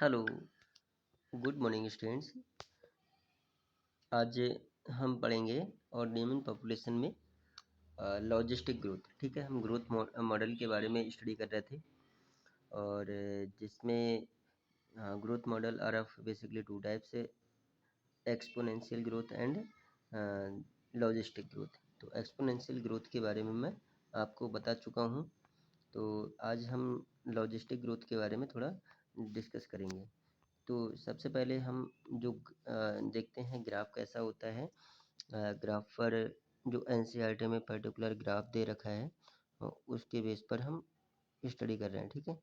Hello, good morning students. आज हम पढ़ेंगे ऑर्गेनिमल पॉपुलेशन में लॉजिस्टिक ग्रोथ। ठीक है, हम ग्रोथ मॉडल के बारे में स्टडी कर रहे थे और जिसमें growth model are of basically two types, exponential growth and logistic growth. तो एक्सपोनेंशियल ग्रोथ के बारे में मैं आपको बता चुका हूँ, तो आज हम लॉजिस्टिक ग्रोथ के बारे में थोड़ा डिस्कस करेंगे। तो सबसे पहले हम जो देखते हैं ग्राफ कैसा होता है। ग्राफ पर जो एनसीईआरटी में पर्टिकुलर ग्राफ दे रखा है उसके बेस पर हम स्टडी कर रहे हैं। ठीक है,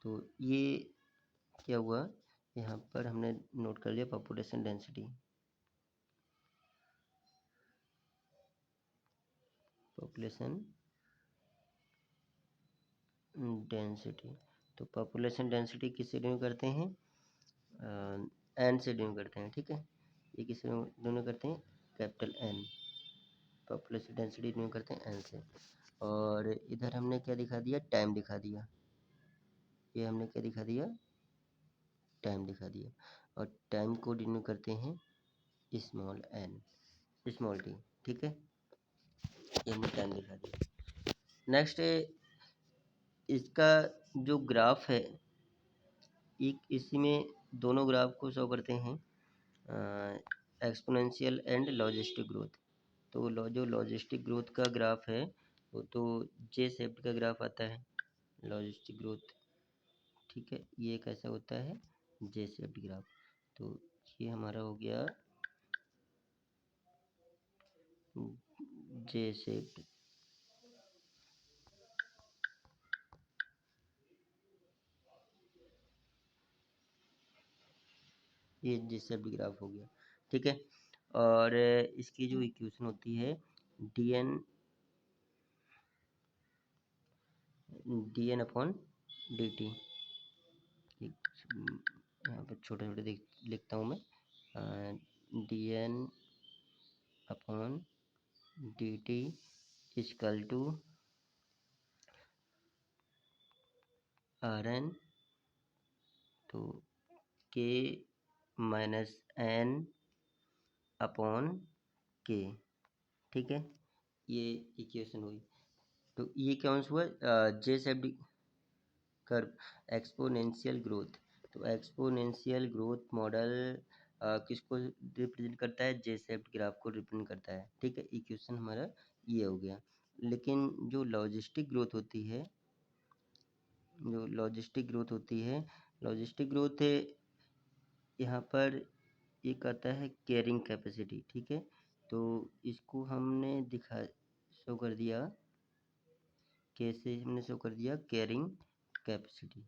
तो ये क्या हुआ, यहाँ पर हमने नोट कर लिया पॉपुलेशन डेंसिटी। पॉपुलेशन डेंसिटी, तो पॉपुलेशन डेंसिटी किससे डिनोट करते हैं? एन से डिनोट करते हैं। ठीक है, ये किससे डिनोट करते हैं? Capital N. Population density denote करते हैं एन से। और इधर हमने क्या दिखा दिया? टाइम दिखा दिया। ये हमने क्या दिखा दिया? टाइम दिखा दिया। और टाइम को डिनोट करते हैं स्मॉल एन, स्मॉल टी। ठीक है, ये हमने टाइम दिखा दिया। नेक्स्ट, इसका जो ग्राफ है, एक इसी में दोनों ग्राफ को शो करते हैं, एक्सपोनेंशियल एंड लॉजिस्टिक ग्रोथ। तो जो लॉजिस्टिक ग्रोथ का ग्राफ है वो तो जे शेप्ड का ग्राफ आता है लॉजिस्टिक ग्रोथ। ठीक है, ये कैसा होता है? जे शेप्ड ग्राफ। तो ये हमारा हो गया जे शेप्ड। ये जे शेप्ड ग्राफ हो गया। ठीक है, और इसकी जो इक्वेशन होती है dn अपॉन dt। यहाँ पर छोटे छोटे लिखता हूँ मैं, dn upon dt equal to rn, तो k minus n upon k। ठीक है, ये इक्वेशन हुई। तो ये कौन सा हुआ? जे शेप्ड कर्व एक्सपोनेंशियल ग्रोथ। तो एक्सपोनेंशियल ग्रोथ मॉडल किसको रिप्रेजेंट करता है? जे शेप्ड ग्राफ को रिप्रेजेंट करता है। ठीक है, इक्वेशन हमारा ये हो गया। लेकिन जो लॉजिस्टिक ग्रोथ होती है, लॉजिस्टिक ग्रोथ यहाँ पर एक आता है कैरिंग कैपेसिटी। ठीक है, तो इसको हमने शो कर दिया, कैसे हमने शो कर दिया? Carrying capacity.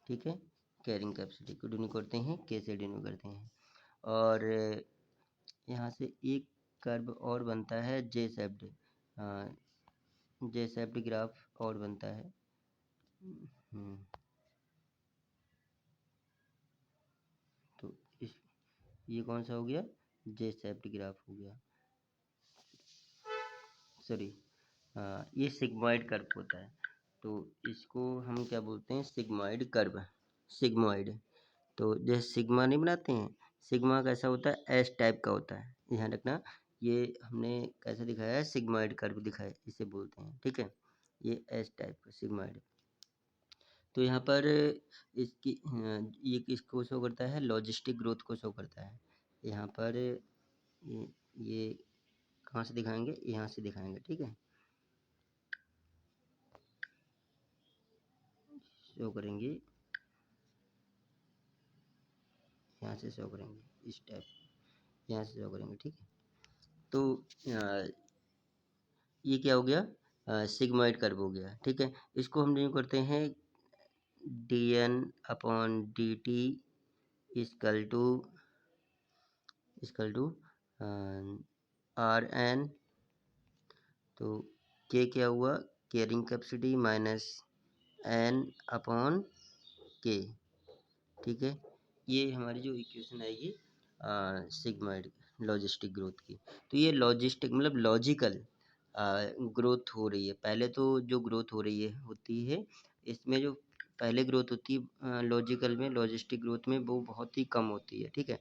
ठीक है, कैरिंग कैपेसिटी को डिनोट करते हैं, कैसे डिनोट करते हैं। और यहाँ से एक कर्व और बनता है जे शेप्ड, जे शेप्ड ग्राफ और बनता है। तो ये कौन सा हो गया? जे शेप्ड ग्राफ हो गया। सॉरी, ये सिग्मॉइड कर्व होता है। तो इसको हम क्या बोलते हैं? Sigmoid curve, sigmoid. तो जैसे सिग्मा नहीं बनाते हैं, सिग्मा कैसा होता है? एस टाइप का होता है, ध्यान रखना। ये हमने कैसे दिखाया है? सिग्मॉइड कर्व दिखाया, इसे बोलते हैं। ठीक है, ये एस टाइप का सिग्मॉइड। तो यहाँ पर इसकी ये किसको शो करता है? लॉजिस्टिक ग्रोथ को शो करता है। यहाँ पर ये कहाँ से दिखाएंगे? यहाँ से दिखाएंगे। ठीक है, शो करेंगे, यहाँ से शो करेंगे, इस टाइप यहाँ से शो करेंगे। ठीक है, तो ये क्या हो गया? सिग्मॉइड कर्व हो गया। ठीक है, इसको हम ड्यू करते हैं dn upon dt equal to rn। तो k क्या हुआ? Carrying capacity minus n upon k। ठीक है, ये हमारी जो इक्वेशन आएगी सिग्मॉइड लॉजिस्टिक ग्रोथ की। तो ये लॉजिस्टिक मतलब लॉजिकल ग्रोथ हो रही है। पहले तो जो ग्रोथ हो रही है होती है, इसमें जो पहले ग्रोथ होती है लॉजिकल में, लॉजिस्टिक ग्रोथ में वो बहुत ही कम होती है, ठीक है।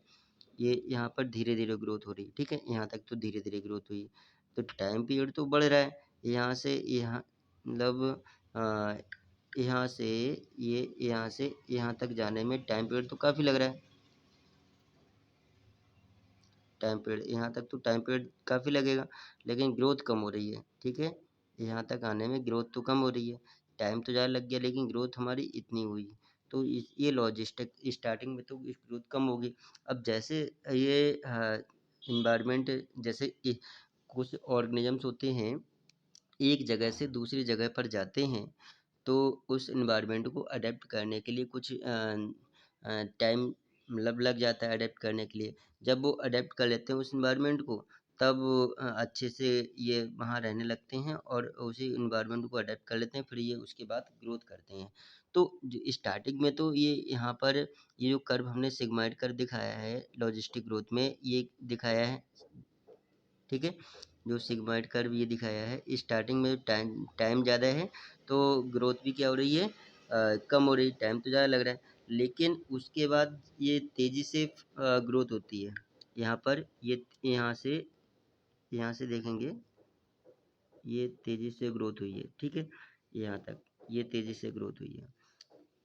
ये यहाँ पर धीरे धीरे ग्रोथ हो रही है, ठीक है, यहाँ तक तो धीरे धीरे ग्रोथ हुई। तो टाइम पीरियड तो बढ़ रहा है, यहाँ से यहाँ मतलब यहाँ से यहाँ से यहाँ तक जाने में टाइम पीरियड तो काफ़ी लग रहा है। टाइम पीरियड यहाँ तक तो टाइम पीरियड काफ़ी लगेगा, लेकिन ग्रोथ कम हो रही है, ठीक है। यहाँ तक आने में ग्रोथ तो कम हो रही है, टाइम तो ज़्यादा लग गया लेकिन ग्रोथ हमारी इतनी हुई। तो ये लॉजिस्टिक स्टार्टिंग में तो इस ग्रोथ कम होगी। अब जैसे ये इन्वायरमेंट जैसे कुछ ऑर्गेनिजम्स होते हैं एक जगह से दूसरी जगह पर जाते हैं, तो उस एनवायरनमेंट को अडेप्ट करने के लिए कुछ टाइम मतलब लग जाता है अडेप्ट करने के लिए। जब वो अडेप्ट कर लेते हैं उस एनवायरनमेंट को, तब अच्छे से ये वहाँ रहने लगते हैं और उसी एनवायरनमेंट को अडेप्ट कर लेते हैं, फिर ये उसके बाद ग्रोथ करते हैं। तो स्टार्टिंग में तो ये यहाँ पर ये जो कर्व हमने सिग्माइड कर्व दिखाया है लॉजिस्टिक ग्रोथ में, ये दिखाया है, ठीक है। जो सिग्माइड कर्व ये दिखाया है, स्टार्टिंग में टाइम टाइम ज़्यादा है तो ग्रोथ भी क्या हो रही है कम हो रही है, टाइम तो ज़्यादा लग रहा है, लेकिन उसके बाद ये तेज़ी से ग्रोथ होती है। यहाँ पर ये यहाँ से देखेंगे ये तेज़ी से ग्रोथ हुई है, ठीक है, यहाँ तक ये तेज़ी से ग्रोथ हुई है।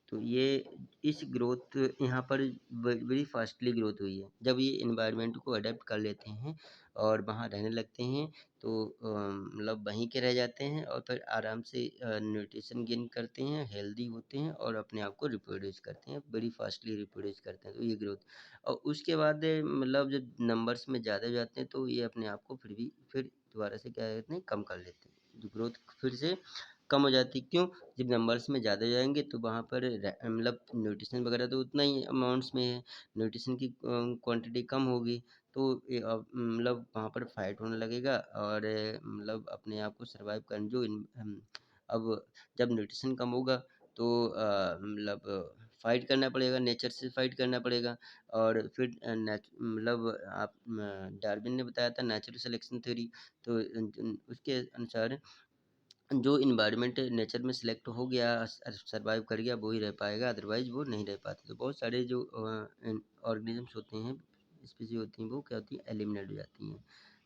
तो ये इस ग्रोथ यहाँ पर बड़ी फास्टली ग्रोथ हुई है। जब ये इन्वायरमेंट को अडेप्ट कर लेते हैं और वहाँ रहने लगते हैं, तो मतलब वहीं के रह जाते हैं और फिर आराम से न्यूट्रिशन गेन करते हैं, हेल्दी होते हैं और अपने आप को रिप्रोड्यूस करते हैं, बड़ी फास्टली रिप्रोड्यूस करते हैं। तो ये ग्रोथ और उसके बाद मतलब जब नंबर्स में ज़्यादा हो जाते हैं तो ये अपने आप को फिर दोबारा से क्या कहते हैं कम कर लेते हैं, जो ग्रोथ फिर से कम हो जाती है। क्यों? जब नंबर्स में ज़्यादा जाएंगे तो वहाँ पर मतलब न्यूट्रिशन वगैरह तो उतना ही अमाउंट्स में है, न्यूट्रिशन की क्वांटिटी कम होगी, तो मतलब वहाँ पर फाइट होने लगेगा और मतलब अपने आप को सर्वाइव करने अब जब न्यूट्रिशन कम होगा तो मतलब फाइट करना पड़ेगा, नेचर से फाइट करना पड़ेगा। और फिर मतलब आप डार्विन ने बताया था नेचुरल सिलेक्शन थ्योरी, तो उसके अनुसार जो इन्वायरमेंट नेचर में सिलेक्ट हो गया सरवाइव कर गया वो ही रह पाएगा, अदरवाइज वो नहीं रह पाते। तो बहुत सारे जो ऑर्गेनिजम्स होते हैं, स्पीसीज होती हैं, वो क्या होती है एलिमिनेट हो जाती हैं,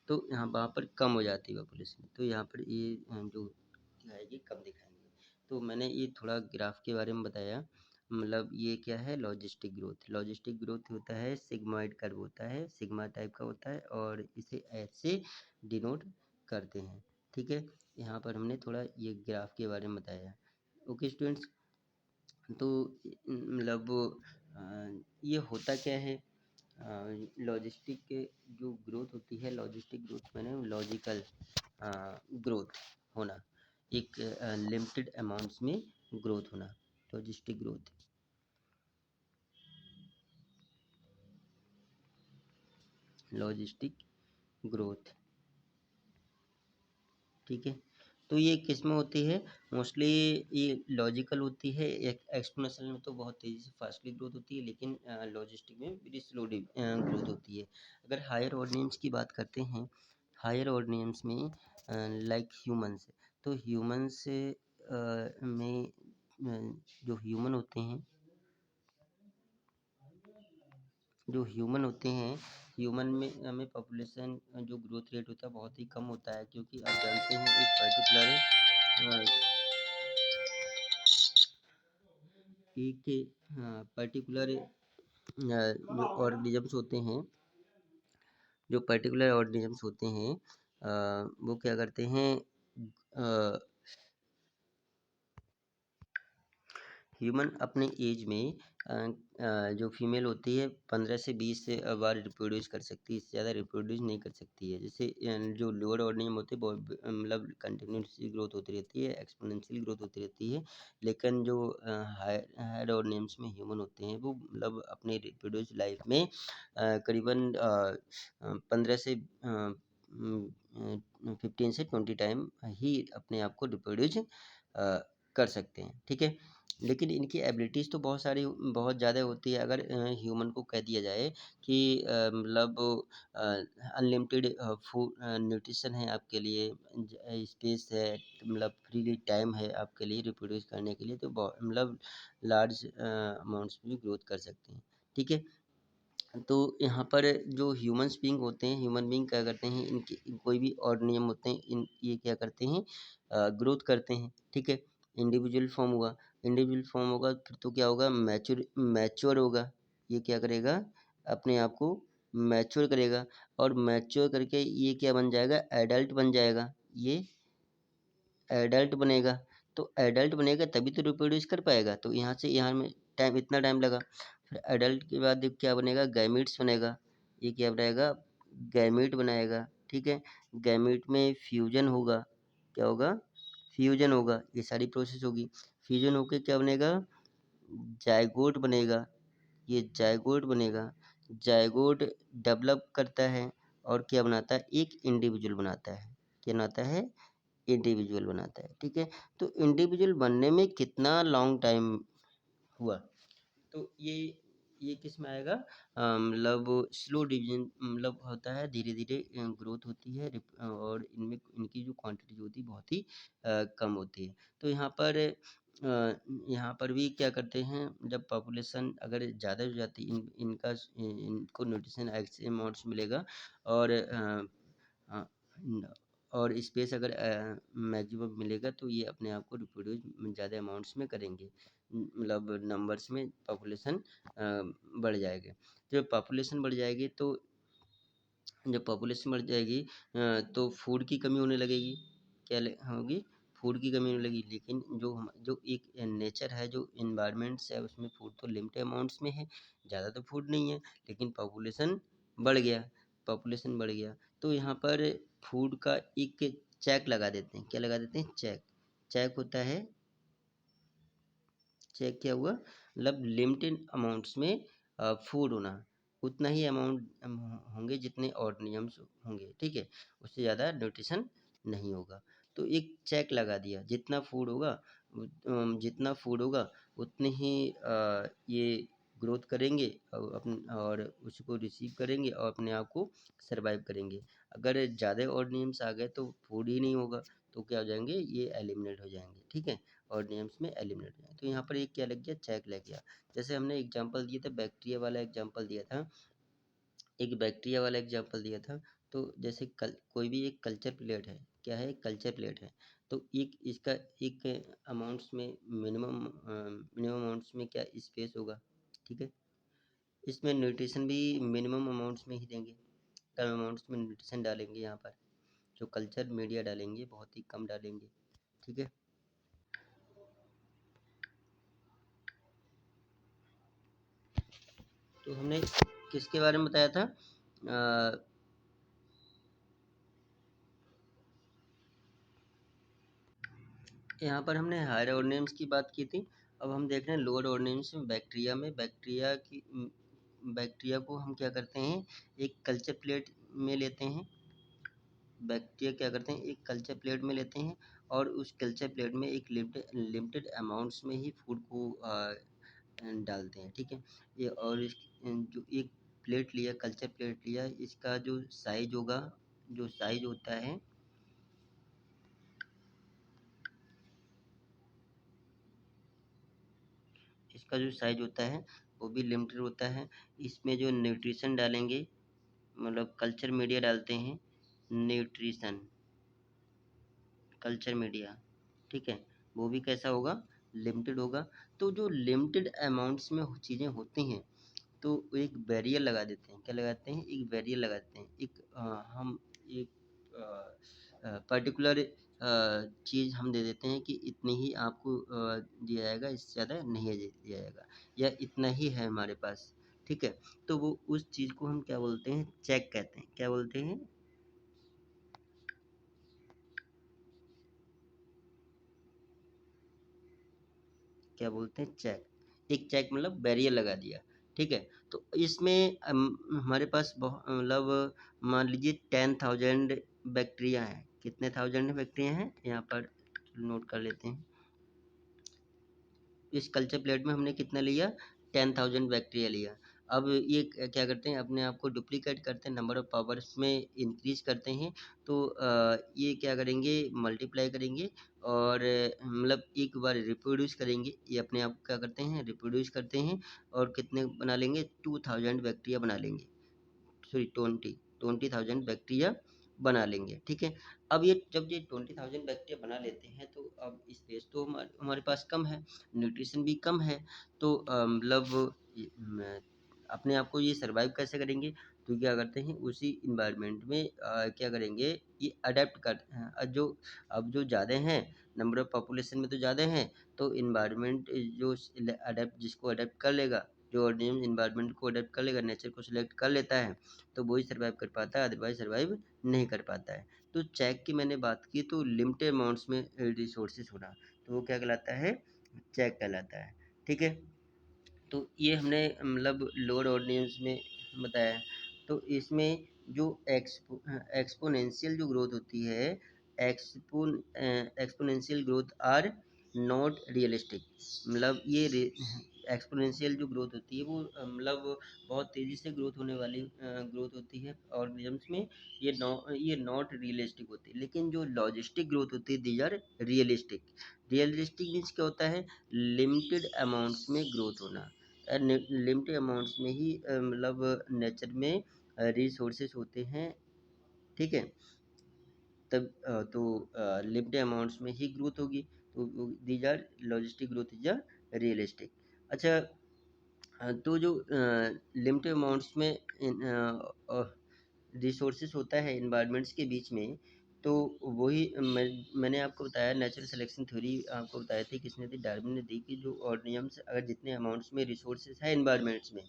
तो यहाँ वहाँ पर कम हो जाती है पॉपुलेशन। तो यहाँ पर ये जो दिखाएगी कम दिखाएंगे। तो मैंने ये थोड़ा ग्राफ के बारे में बताया, मतलब ये क्या है लॉजिस्टिक ग्रोथ। लॉजिस्टिक ग्रोथ होता है सिग्मॉइड कर्व होता है, सिग्मा टाइप का होता है और इसे ऐसे डिनोट करते हैं, ठीक है। यहाँ पर हमने थोड़ा ये ग्राफ के बारे में बताया। ओके स्टूडेंट्स, तो मतलब ये होता क्या है लॉजिस्टिक के जो ग्रोथ होती है, लॉजिस्टिक ग्रोथ मैंने लॉजिकल ग्रोथ होना, एक लिमिटेड अमाउंट्स में ग्रोथ होना, लॉजिस्टिक ग्रोथ, लॉजिस्टिक ग्रोथ, ठीक है। तो ये किस में होती है मोस्टली, ये लॉजिकल होती है, एक एक्सपोनेंशियल में तो बहुत तेज़ी से फास्टली ग्रोथ होती है, लेकिन लॉजिस्टिक में वेरी स्लोली ग्रोथ होती है। अगर हायर ऑर्डिनेंस की बात करते हैं, हायर ऑर्डिनेंस में लाइक ह्यूमंस, तो ह्यूमंस में जो ह्यूमन होते हैं, जो ह्यूमन होते हैं, ह्यूमन में हमें पॉपुलेशन जो ग्रोथ रेट होता है बहुत ही कम होता है, क्योंकि आप जानते हैं एक पर्टिकुलर जो ऑर्गेनिजम्स होते हैं, जो पर्टिकुलर ऑर्गेनिजम्स होते हैं वो क्या करते हैं ह्यूमन अपने एज में जो फीमेल होती है 15 से 20 से बार रिप्रोड्यूस कर सकती है, इससे ज़्यादा रिप्रोड्यूस नहीं कर सकती है। जैसे जो लोअर ऑर्गेनिज्म होते हैं मतलब कंटिन्यूसली ग्रोथ होती रहती है, एक्सपोनेंशियल ग्रोथ होती रहती है, लेकिन जो हायर ऑर्गेनिजम्स में ह्यूमन होते हैं वो मतलब अपने रिप्रोड्यूस लाइफ में करीबन 15 से 15 से 20 टाइम ही अपने आप को रिप्रोड्यूस कर सकते हैं, ठीक है। लेकिन इनकी एबिलिटीज़ तो बहुत ज़्यादा होती है। अगर ह्यूमन को कह दिया जाए कि मतलब अनलिमिटेड फूड न्यूट्रिशन है आपके लिए, स्पेस है, मतलब फ्रीली टाइम है आपके लिए रिप्रोड्यूस करने के लिए, तो मतलब लार्ज अमाउंट्स में ग्रोथ कर सकते हैं। ठीक है। तो यहाँ पर जो ह्यूमन्स बीइंग होते हैं, ह्यूमन बीइंग क्या करते हैं, इनके कोई भी और नियम होते हैं, ये क्या करते हैं, ग्रोथ करते हैं। ठीक है। इंडिविजुअल फॉर्म हुआ, इंडिविजुअल फॉर्म होगा फिर तो क्या होगा, मैच्योर होगा। ये क्या करेगा, अपने आप को मैच्योर करेगा, और मैच्योर करके ये क्या बन जाएगा, एडल्ट बन जाएगा। ये एडल्ट बनेगा, तो एडल्ट बनेगा तभी तो रिप्रोड्यूस कर पाएगा। तो यहाँ से यहाँ में इतना टाइम लगा। फिर एडल्ट के बाद क्या बनेगा, गैमीट्स बनेगा। ये क्या बनाएगा, गैमीट बनाएगा। ठीक है। गैमीट में फ्यूजन होगा। क्या होगा, फ्यूजन होगा। ये सारी प्रोसेस होगी। फ्यूजन होके क्या बनेगा, जायगोट बनेगा। ये जायगोट बनेगा। जायगोट डेवलप करता है और क्या बनाता है, एक इंडिविजुअल बनाता है। क्या बनाता है, इंडिविजुअल बनाता है। ठीक है। तो इंडिविजुअल बनने में कितना लॉन्ग टाइम हुआ, तो ये किस में आएगा, मतलब स्लो डिवीजन, मतलब होता है धीरे धीरे ग्रोथ होती है, और इनमें इनकी जो क्वांटिटी होती है बहुत ही कम होती है। तो यहाँ पर भी क्या करते हैं, जब पॉपुलेशन अगर ज़्यादा हो जाती इनको न्यूट्रिशन ऐसे अमाउंट्स मिलेगा, और अ, और स्पेस अगर मैक्सिमम मिलेगा, तो ये अपने आप को रिप्रोड्यूस ज़्यादा अमाउंट्स में करेंगे, मतलब नंबर्स में पॉपुलेशन बढ़ जाएगी। जब पॉपुलेशन बढ़ जाएगी तो जब पॉपुलेशन बढ़ जाएगी तो फूड की कमी होने लगेगी। होगी, फूड की कमी होने लगेगी। लेकिन जो एक नेचर है, जो इन्वायरमेंट्स है, उसमें फूड तो लिमिटेड अमाउंट्स में है, ज़्यादा तो फूड नहीं है। लेकिन पॉपुलेशन बढ़ गया, तो यहाँ पर फूड का एक चेक लगा देते हैं। क्या लगा देते हैं, चेक। चेक होता है, चेक क्या हुआ, मतलब लिमिटेड अमाउंट्स में फूड होना, उतना ही अमाउंट होंगे जितने ऑर्गेनिजम्स होंगे। ठीक है। उससे ज़्यादा न्यूट्रिशन नहीं होगा। तो एक चेक लगा दिया, जितना फूड होगा उतने ही ये ग्रोथ करेंगे, और उसको रिसीव करेंगे और अपने आप को सरवाइव करेंगे। अगर ज़्यादा ऑर्गेनिजम्स आ गए तो फूड ही नहीं होगा, तो क्या हो जाएंगे, ये एलिमिनेट हो जाएंगे। ठीक है। और नेम्स में एलिमिनेट हो जाए। तो यहाँ पर एक क्या लग गया, चेक लग गया। जैसे हमने एग्जांपल दिया था, बैक्टीरिया वाला एग्जांपल दिया था, तो जैसे कोई भी एक कल्चर प्लेट है। क्या है, कल्चर प्लेट है। तो एक इसका एक अमाउंट्स में मिनिमम अमाउंट्स में क्या स्पेस होगा। ठीक है। इसमें न्यूट्रिशन भी मिनिमम अमाउंट्स में ही देंगे, कम अमाउंट्स में न्यूट्रिशन डालेंगे। यहाँ पर जो कल्चर मीडिया डालेंगे बहुत ही कम डालेंगे। ठीक है। तो हमने किसके बारे में बताया था, यहाँ पर हमने हायर ऑर्गेनिजम्स की बात की थी। अब हम देख रहे हैं लोअर ऑर्गेनिजम्स में, बैक्टीरिया को हम क्या करते हैं, एक कल्चर प्लेट में लेते हैं। बैक्टीरिया क्या करते हैं, एक कल्चर प्लेट में लेते हैं, और उस कल्चर प्लेट में एक लिमिटेड अमाउंट्स में ही फूड को डालते हैं। ठीक है। ये और जो एक प्लेट लिया, कल्चर प्लेट लिया, इसका जो साइज होगा, जो साइज होता है, इसका जो साइज होता है वो भी लिमिटेड होता है। इसमें जो न्यूट्रिशन डालेंगे, मतलब कल्चर मीडिया डालते हैं, न्यूट्रिशन कल्चर मीडिया। ठीक है। वो भी कैसा होगा, लिमिटेड होगा। तो जो लिमिटेड अमाउंट्स में चीज़ें होती हैं, तो एक बैरियर लगा देते हैं। क्या लगाते हैं, एक बैरियर लगाते हैं। हम एक पर्टिकुलर चीज़ हम दे देते हैं कि इतनी ही आपको दिया जाएगा, इससे ज़्यादा नहीं दिया जाएगा, या इतना ही है हमारे पास। ठीक है। तो वो उस चीज़ को हम क्या बोलते हैं, चेक कहते हैं। क्या बोलते हैं, क्या बोलते हैं, चेक। एक चेक मतलब बैरियर लगा दिया। ठीक है। तो इसमें हमारे पास मतलब मान लीजिए 10,000 बैक्टीरिया हैं। कितने थाउजेंड बैक्टीरिया हैं यहाँ पर, नोट कर लेते हैं। इस कल्चर प्लेट में हमने कितना लिया, 10,000 बैक्टीरिया लिया। अब ये क्या करते हैं, अपने आप को डुप्लीकेट करते हैं, नंबर ऑफ पावर्स में इंक्रीज करते हैं। तो ये क्या करेंगे, मल्टीप्लाई करेंगे और मतलब एक बार रिप्रोड्यूस करेंगे। ये अपने आप क्या करते हैं, रिप्रोड्यूस करते हैं और कितने बना लेंगे, 2,000 बैक्टीरिया बना लेंगे, सॉरी 20,000 बैक्टीरिया बना लेंगे। ठीक है, अब ये जब ये 20,000 बैक्टीरिया बना लेते हैं तो अब स्पेस तो हमारे पास कम है, न्यूट्रिशन भी कम है, तो मतलब अपने आप को ये सर्वाइव कैसे करेंगे, तो क्या करते हैं, उसी इन्वायरमेंट में क्या करेंगे, ये अडेप्ट कर जो अब जो ज़्यादा हैं, नंबर ऑफ पॉपुलेशन में तो ज़्यादा हैं, तो इन्वायरमेंट जो अडेप्ट, जिसको अडेप्ट कर लेगा, जो ऑर्गेनिज्म इन्वायरमेंट को अडेप्ट कर लेगा, नेचर को सिलेक्ट कर लेता है, तो वही सर्वाइव कर पाता है, अदरवाइज सर्वाइव नहीं कर पाता है। तो चेक की मैंने बात की, तो लिमिटेड अमाउंट्स में रिसोर्सेज होना, तो वो क्या कहलाता है, चेक कहलाता है। ठीक है, तो ये हमने मतलब लोअर ऑर्डिनेंस में बताया। तो इसमें जो एक्सपोनेंशियल जो ग्रोथ होती है, exponential growth are not realistic. मतलब ये एक्सपोनेंशियल जो ग्रोथ होती है वो मतलब बहुत तेज़ी से ग्रोथ होने वाली ग्रोथ होती है ऑर्गेनिजम्स में, ये नॉट रियलिस्टिक होती है। लेकिन जो लॉजिस्टिक ग्रोथ होती है, these are realistic. Realistic means क्या होता है, लिमिटेड अमाउंट्स में ग्रोथ होना, लिमिटेड अमाउंट्स में ही मतलब नेचर में रिसोर्सेज होते हैं। ठीक है, तब तो लिमिटेड अमाउंट्स में ही ग्रोथ होगी, तो these are logistic growth is a realistic. अच्छा, तो जो लिमिटेड अमाउंट्स में रिसोर्सेज होता है इन्वायरमेंट्स के बीच में, तो वही मैंने आपको बताया, नेचुरल सिलेक्शन थ्योरी आपको बताई थी, किसने दी, डार्विन ने दी, कि जो ऑर्गेनिजम्स अगर जितने अमाउंट्स में रिसोर्सेज है इन्वायरमेंट्स में,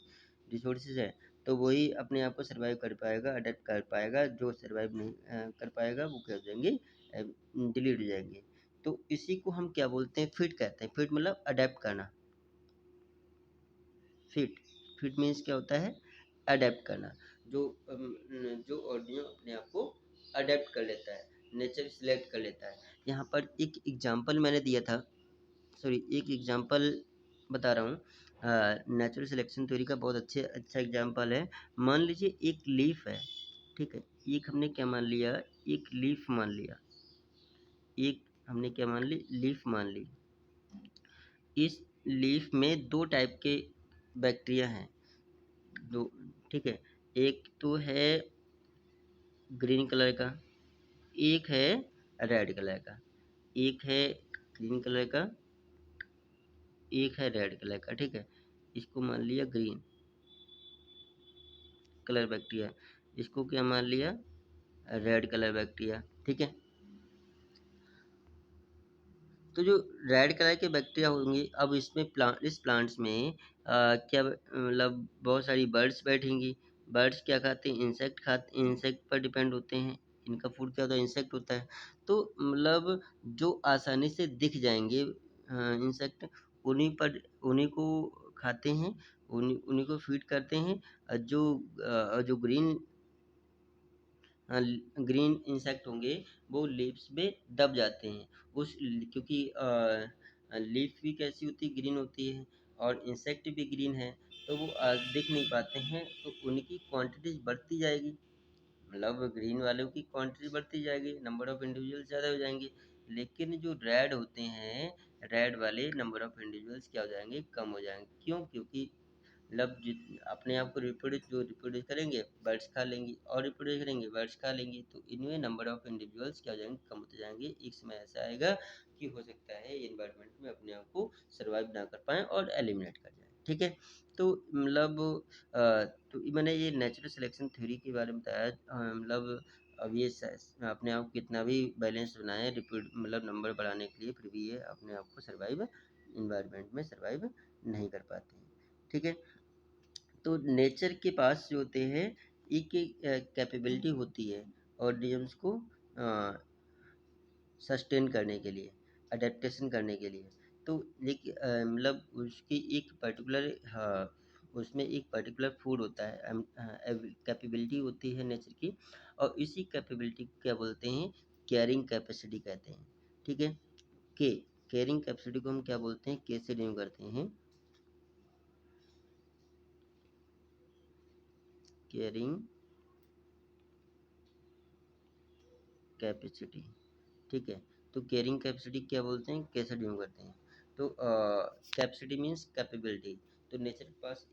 रिसोर्सेज है, तो वही अपने आप को सर्वाइव कर पाएगा, अडेप्ट कर पाएगा। जो सर्वाइव नहीं कर पाएगा वो क्या हो जाएंगे, डिलीट हो जाएंगे। तो इसी को हम क्या बोलते हैं, फिट कहते हैं। फिट मतलब अडेप्ट करना। फिट, फिट मीन्स क्या होता है, अडेप्ट करना। जो जो ऑर्गेनिज्म अपने आप को अडेप्ट कर लेता है, नेचर सिलेक्ट कर लेता है। यहाँ पर एक एग्जांपल मैंने दिया था, सॉरी एक एग्जांपल बता रहा हूँ, नेचुरल सिलेक्शन थ्योरी का बहुत अच्छा एग्जांपल है। मान लीजिए एक लीफ है, ठीक है, एक हमने क्या मान लिया, एक लीफ मान लिया, एक हमने क्या मान ली, लीफ मान ली। इस लीफ में दो टाइप के बैक्टीरिया हैं, दो, ठीक है, एक तो है ग्रीन कलर का, एक है रेड कलर का, एक है ग्रीन कलर का, एक है रेड कलर का। ठीक है, इसको मान लिया ग्रीन कलर बैक्टीरिया, इसको क्या मान लिया, रेड कलर बैक्टीरिया। ठीक है, तो जो रेड कलर के बैक्टीरिया होंगे, अब इसमें इस प्लांट्स में क्या मतलब बहुत सारी बर्ड्स बैठेंगी। बर्ड्स क्या खाते हैं, इंसेक्ट खाते, इंसेक्ट पर डिपेंड होते हैं, इनका फूड क्या होता है, इंसेक्ट होता है। तो मतलब जो आसानी से दिख जाएंगे इंसेक्ट, उन्हीं को खाते हैं, उन्हीं को फीड करते हैं। जो ग्रीन ग्रीन इंसेक्ट होंगे वो लीव्स पे दब जाते हैं, उस क्योंकि लीफ भी कैसी होती है, ग्रीन होती है, और इंसेक्ट भी ग्रीन है, तो वो दिख नहीं पाते हैं, तो उनकी क्वांटिटी बढ़ती जाएगी। मतलब ग्रीन वालों की क्वांटिटी बढ़ती जाएगी, नंबर ऑफ इंडिविजुअल्स ज़्यादा हो जाएंगे। लेकिन जो रेड होते हैं, रेड वाले नंबर ऑफ इंडिविजुअल्स क्या हो जाएंगे, कम हो जाएंगे। क्यों, क्योंकि मतलब अपने आप को रिप्रोड्यूस करेंगे, बर्ड्स खा लेंगी, और रिप्रोड्यूस करेंगे, बर्ड्स खा लेंगी, तो इनमें नंबर ऑफ इंडिविजुअल्स क्या हो जाएंगे, कम होते जाएंगे। एक समय ऐसा आएगा कि हो सकता है इन्वायरमेंट में अपने आप को सर्वाइव ना कर पाएँ और एलिमिनेट कर जाए। ठीक है, तो मतलब तो मैंने ये नेचुरल सिलेक्शन थ्योरी के बारे में बताया। मतलब अब ये अपने आप को कितना भी बैलेंस बनाए, मतलब नंबर बढ़ाने के लिए, फिर भी ये अपने आप को सर्वाइव इन्वायरमेंट में सर्वाइव नहीं कर पाते हैं। ठीक है, तो नेचर के पास जो होते हैं, एक कैपेबिलिटी होती है ऑर्गेनिजम्स को सस्टेन करने के लिए, अडेप्टेशन करने के लिए। तो देखिए मतलब उसकी एक पर्टिकुलर, हाँ, उसमें एक पर्टिकुलर फूड होता है, कैपेबिलिटी होती है नेचर की, और इसी कैपेबिलिटी को क्या बोलते हैं, कैरिंग कैपेसिटी कहते हैं। ठीक है, के कैरिंग कैपेसिटी को हम क्या बोलते हैं, कैसे डिनोट करते हैं, कैरिंग कैपेसिटी, ठीक है। तो कैरिंग कैपेसिटी क्या बोलते हैं, कैसे डिनोट करते हैं, तो कैपेसिटी मीन्स कैपेबिलिटी। तो नेचर के पास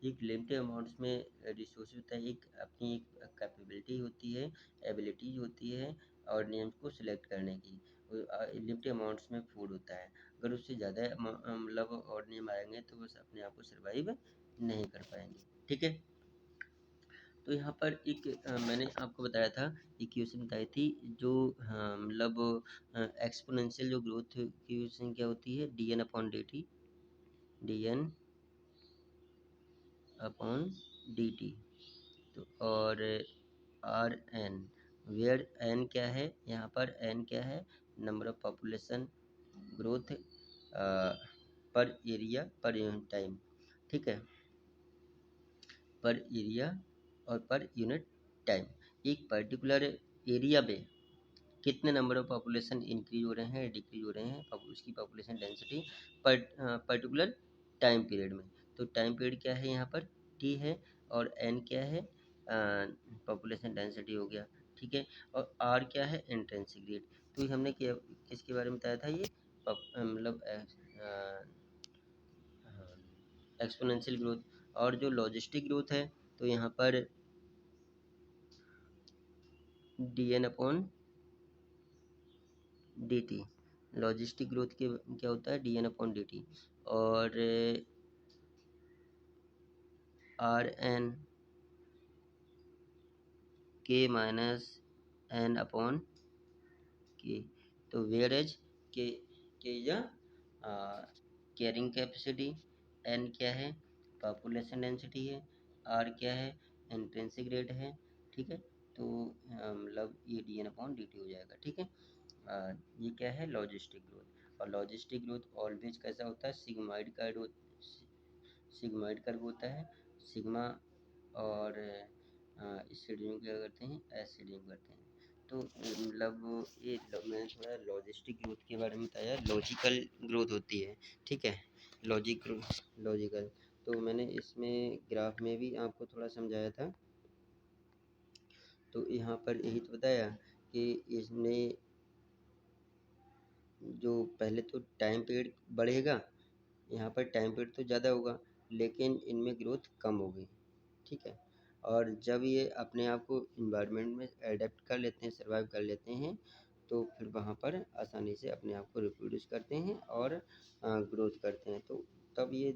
एक लिमिटेड अमाउंट्स में रिसोर्स होता है, एक अपनी एक कैपेबिलिटी होती है, एबिलिटीज होती है और नियम को सिलेक्ट करने की। लिमिटेड अमाउंट्स में फूड होता है, अगर उससे ज़्यादा मतलब और नियम आएंगे तो बस अपने आप को सर्वाइव नहीं कर पाएंगे, ठीक है। तो यहाँ पर एक मैंने आपको बताया था, इक्वेशन बताई थी जो मतलब एक्सपोनेंशियल जो ग्रोथ की इक्वेशन क्या होती है, D N upon D T, D N upon D T. तो और आर एन, वेयर एन क्या है, यहाँ पर एन क्या है, नंबर ऑफ पॉपुलेशन ग्रोथ पर एरिया पर यूनिट टाइम, ठीक है, पर एरिया और पर यूनिट टाइम। एक पर्टिकुलर एरिया में कितने नंबर ऑफ पॉपुलेशन इंक्रीज हो रहे हैं, डिक्रीज हो रहे हैं, उसकी पॉपुलेशन डेंसिटी पर पर्टिकुलर टाइम पीरियड में। तो टाइम पीरियड क्या है यहाँ पर, टी है, और एन क्या है, पॉपुलेशन डेंसिटी हो गया, ठीक है। और आर क्या है, इंट्रिंसिक रेट। तो हमने क्या किसके बारे में बताया था, ये मतलब एक्सपोनेंशियल ग्रोथ। और जो लॉजिस्टिक ग्रोथ है, तो यहाँ पर D N upon D T, logistic growth के क्या होता है, D N upon D T. और R N K minus N upon K. तो वेयर एज के या कैरिंग कैपेसिटी, एन क्या है, पॉपुलेशन डेंसिटी है, आर क्या है, इंट्रिंसिक रेट है, ठीक है। तो मतलब ये D N upon D T हो जाएगा, ठीक है। ये क्या है, लॉजिस्टिक ग्रोथ। और लॉजिस्टिक ग्रोथ ऑलवेज कैसा होता है, सिग्माइड कर्व, सिग्माइड कर्व होता है, सिग्मा। और इस शेड्यूल क्या करते हैं, एस शेड्यूल करते हैं। तो मतलब ये मैंने थोड़ा लॉजिस्टिक ग्रोथ के बारे में बताया, लॉजिकल ग्रोथ होती है, ठीक है, लॉजिकल। तो मैंने इसमें ग्राफ में भी आपको थोड़ा समझाया था। तो यहाँ पर यही तो बताया कि इसमें जो पहले तो टाइम पीरियड बढ़ेगा, यहाँ पर टाइम पीरियड तो ज़्यादा होगा लेकिन इनमें ग्रोथ कम होगी, ठीक है। और जब ये अपने आप को इन्वायरमेंट में एडेप्ट कर लेते हैं, सर्वाइव कर लेते हैं, तो फिर वहाँ पर आसानी से अपने आप को रिप्रोड्यूस करते हैं और ग्रोथ करते हैं। तो तब ये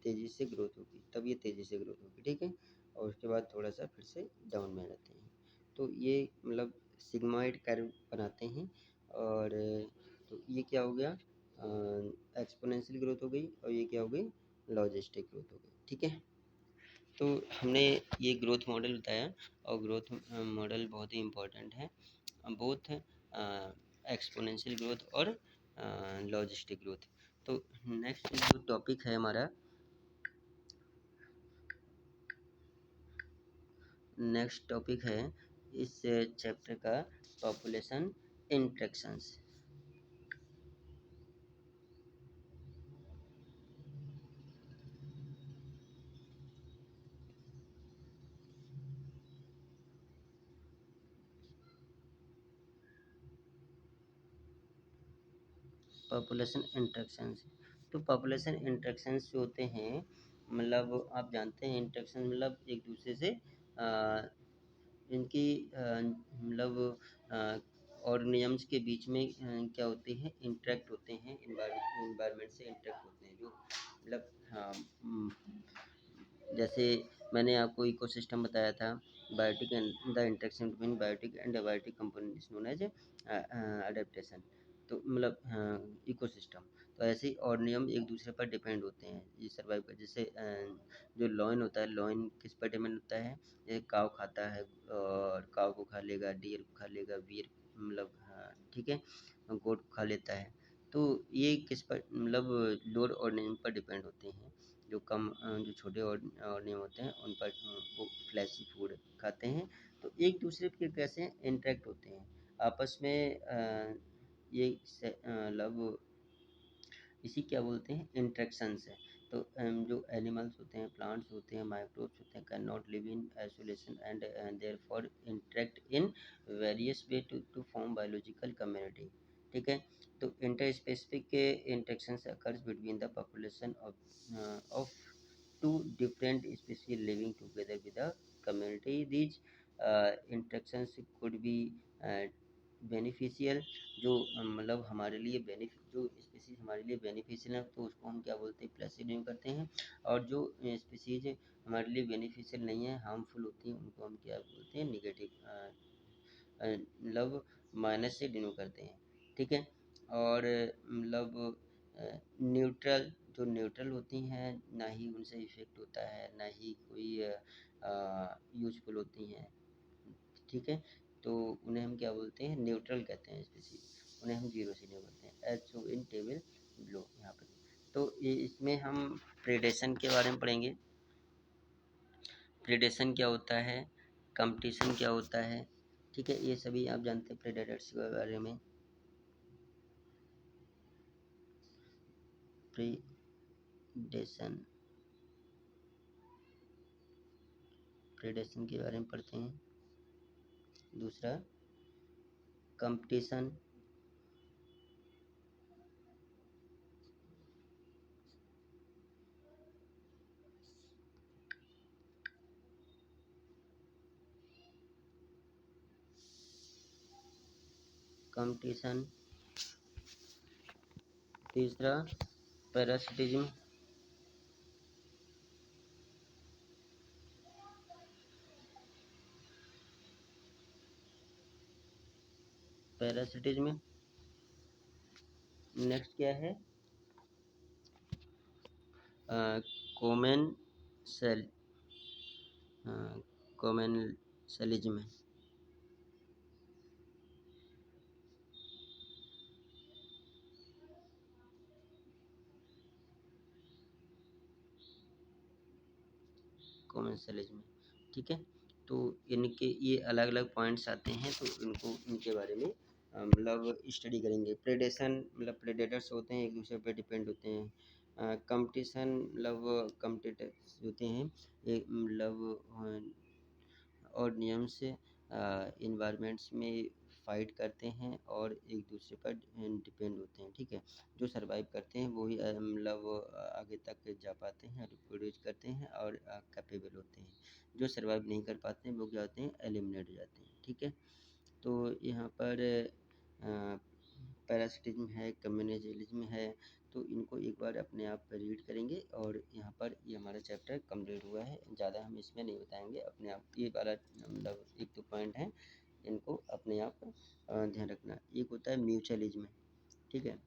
तेज़ी से ग्रोथ होगी, तब ये तेज़ी से ग्रोथ होगी, ठीक है। और उसके बाद थोड़ा सा फिर से डाउन में रहते हैं। तो ये मतलब सिग्मॉइड कर्व बनाते हैं। और तो ये क्या हो गया, एक्सपोनेंशियल ग्रोथ हो गई, और ये क्या हो गई, लॉजिस्टिक ग्रोथ हो गई, ठीक है। तो हमने ये ग्रोथ मॉडल बताया, और ग्रोथ मॉडल बहुत ही इम्पोर्टेंट है, बोथ एक्सपोनेंशियल ग्रोथ और लॉजिस्टिक ग्रोथ। तो नेक्स्ट जो टॉपिक है हमारा, नेक्स्ट टॉपिक है इस चैप्टर का, पॉपुलेशन इंट्रैक्शंस। पॉपुलेशन इंट्रैक्शंस, तो पॉपुलेशन इंट्रैक्शंस जो होते हैं, मतलब आप जानते हैं इंट्रैक्शन मतलब एक दूसरे से इनकी मतलब ऑर्गेनिजम्स के बीच में क्या होते हैं, इंटरेक्ट होते हैं, इन्वायरमेंट से इंटरेक्ट होते हैं, जो मतलब हाँ, जैसे मैंने आपको इकोसिस्टम बताया था, biotic and the interaction between biotic and abiotic component is known as adaptation. तो मतलब इकोसिस्टम, तो ऐसे ही ऑर्गेनिज्म एक दूसरे पर डिपेंड होते हैं ये सर्वाइव कर। जैसे जो लॉयन होता है, लॉयन किस पर डिपेंड होता है, जैसे काव खाता है और काव को खा लेगा, डियर को खा लेगा, वीर मतलब ठीक है, गोट को खा लेता है। तो ये किस पर मतलब लोअर ऑर्गेनिज्म पर डिपेंड होते हैं। जो कम जो छोटे ऑर्गेनिज्म होते हैं उन पर वो फ्लैशी फूड खाते हैं। तो एक दूसरे के कैसे इंटरेक्ट होते हैं आपस में, ये मतलब इसी क्या बोलते हैं, इंट्रैक्शंस है। तो जो एनिमल्स होते हैं, प्लांट्स होते हैं, माइक्रोब्स होते हैं, can not live in isolation and therefore interact in various way to form biological community. ठीक है। तो interspecific interactions occurs between the population of two different species living together with a community. These interactions could be uh, beneficial, जो मतलब हमारे लिए जो species हमारे लिए बेनिफिशियल है तो उसको हम क्या बोलते हैं, प्लस से डिनोट करते हैं। और जो स्पीसीज हमारे लिए बेनिफिशियल नहीं है, हार्मफुल होती हैं, उनको हम क्या बोलते हैं, निगेटिव मतलब माइनस से डिनोट करते हैं। ठीक है। और मतलब न्यूट्रल, जो न्यूट्रल होती हैं, ना ही उनसे इफेक्ट होता है, ना ही कोई यूजफुल होती हैं। ठीक है। तो उन्हें हम क्या बोलते हैं, न्यूट्रल कहते हैं स्पीसीज, उन्हें हम जीरो से नहीं बोलते हैं, as show in table below यहाँ पर। तो इसमें हम प्रेडेशन के बारे में पढ़ेंगे। प्रेडेशन क्या होता है, कंपटीशन क्या होता है। ठीक है, ये सभी आप जानते हैं प्रेडेटर्स के बारे में। प्रेडेशन, प्रेडेशन के बारे में पढ़ते हैं। दूसरा कंपटीशन, कंपटीशन। तीसरा पैरासिटिज्म, पैरासिटिज्म। नेक्स्ट क्या है, कॉमन सेल, कॉमनसेलिज्म। कॉमनसेलिज्म। ठीक है। तो इनके ये अलग अलग पॉइंट्स आते हैं, तो इनको इनके बारे में मतलब स्टडी करेंगे। प्रेडेशन मतलब प्रेडेटर्स होते हैं, एक दूसरे पर डिपेंड होते हैं। कंपटीशन मतलब कंपटीटर्स होते हैं, ये मतलब और नियम से इन्वायरमेंट्स में फाइट करते हैं और एक दूसरे पर डिपेंड होते हैं। ठीक है। जो सरवाइव करते हैं वही मतलब आगे तक जा पाते हैं, रिप्रोड्यूस करते हैं और कैपेबल होते हैं। जो सरवाइव नहीं कर पाते हैं वो क्या होते हैं, एलिमिनेट हो जाते हैं। ठीक है। तो यहाँ पर पैरासिटिज्म है, कम्युनिज्म है, तो इनको एक बार अपने आप रीड करेंगे। और यहाँ पर ये हमारा चैप्टर कंप्लीट हुआ है, ज़्यादा हम इसमें नहीं बताएंगे। अपने आप ये वाला मतलब एक दो पॉइंट हैं, इनको अपने आप ध्यान रखना। एक होता है म्यूचुअलिज्म। ठीक है।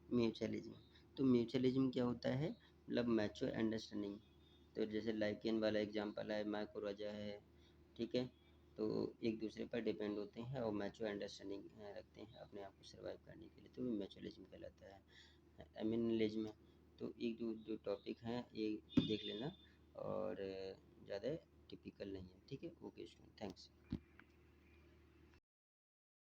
म्यूचुअलिज्म, तो म्यूचुअलिज्म क्या होता है, मतलब मैच्योर अंडरस्टैंडिंग। तो जैसे लाइकेन वाला एग्जांपल है, माइक्रोराजा है। ठीक है। तो एक दूसरे पर डिपेंड होते हैं और मैच्योर अंडरस्टैंडिंग रखते हैं अपने आप को सर्वाइव करने के लिए, तो म्यूचुअलिज्म कहलाता है। एमिनलिज्म, तो एक दो जो टॉपिक हैं ये देख लेना, और ज़्यादा टिपिकल नहीं है। ठीक है। Okay student, thanks.